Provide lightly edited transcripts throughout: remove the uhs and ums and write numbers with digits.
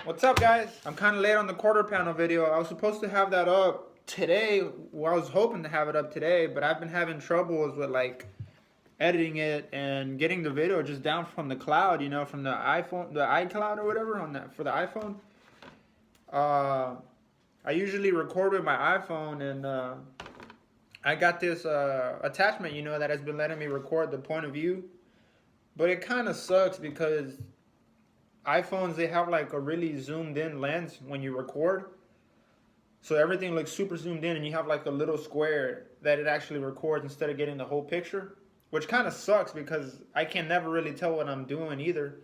What's up, guys? I'm kind of late on the quarter panel video. I was supposed to have that up today. Well, I was hoping to have it up today, but I've been having troubles with like editing it and getting the video just down from the cloud, you know, from the iPhone, the iCloud or whatever on that for the iPhone. I usually record with my iPhone, and I got this attachment, you know, that has been letting me record the point of view, but it kind of sucks because iPhones, they have like a really zoomed in lens when you record. So everything looks super zoomed in, and you have like a little square that it actually records instead of getting the whole picture, which kind of sucks because I can never really tell what I'm doing either.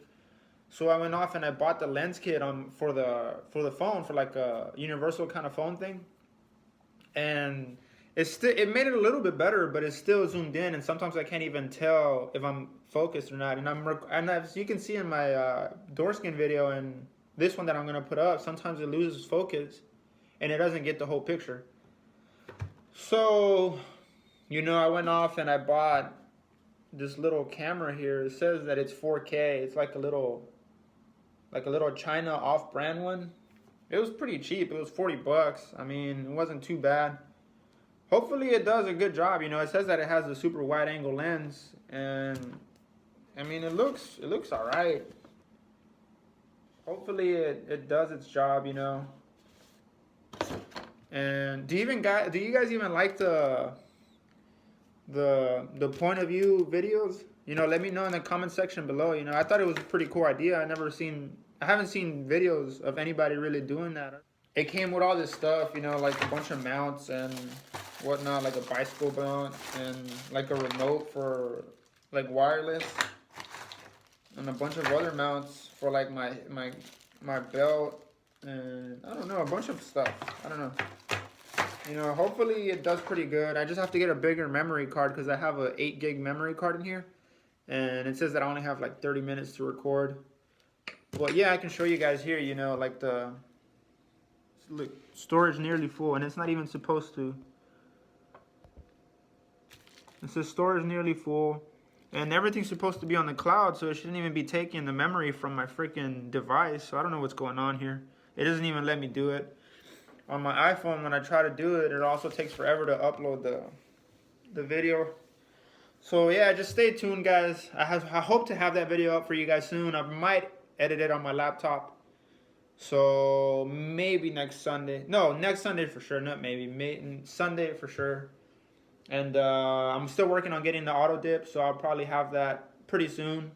So I went off and I bought the lens kit for the phone, for like a universal kind of phone thing. And it made it a little bit better, but it's still zoomed in, and sometimes I can't even tell if I'm focused or not. And as you can see in my door skin video and this one that I'm gonna put up, sometimes it loses focus and it doesn't get the whole picture. So, you know, I went off and I bought this little camera here. It says that it's 4K. It's like a little China off-brand one. It was pretty cheap. It was 40 bucks. I mean, it wasn't too bad. Hopefully it does a good job. You know, it says that it has a super wide angle lens, and I mean, it looks all right. Hopefully it does its job, you know. And do you guys even like the point of view videos? You know, let me know in the comment section below. You know, I thought it was a pretty cool idea. I haven't seen videos of anybody really doing that. It came with all this stuff, you know, like a bunch of mounts and whatnot, like a bicycle mount and like a remote for like wireless, and a bunch of other mounts for like my belt, and I don't know, a bunch of stuff. I don't know. You know, hopefully it does pretty good. I just have to get a bigger memory card because I have a 8 gig memory card in here, and it says that I only have like 30 minutes to record. But yeah, I can show you guys here, you know, like look, storage nearly full, and it's not even supposed to. It says storage nearly full, and everything's supposed to be on the cloud, so it shouldn't even be taking the memory from my freaking device. So I don't know what's going on here. It doesn't even let me do it. On my iPhone, when I try to do it, it also takes forever to upload the video. So yeah, just stay tuned, guys. I hope to have that video up for you guys soon. I might edit it on my laptop. So maybe next Sunday. No, next Sunday for sure. Not maybe. Sunday for sure. And I'm still working on getting the auto dip, so I'll probably have that pretty soon.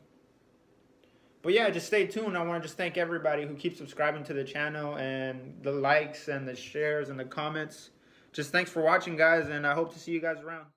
But yeah, just stay tuned. I want to just thank everybody who keeps subscribing to the channel, and the likes and the shares and the comments. Just thanks for watching, guys, and I hope to see you guys around.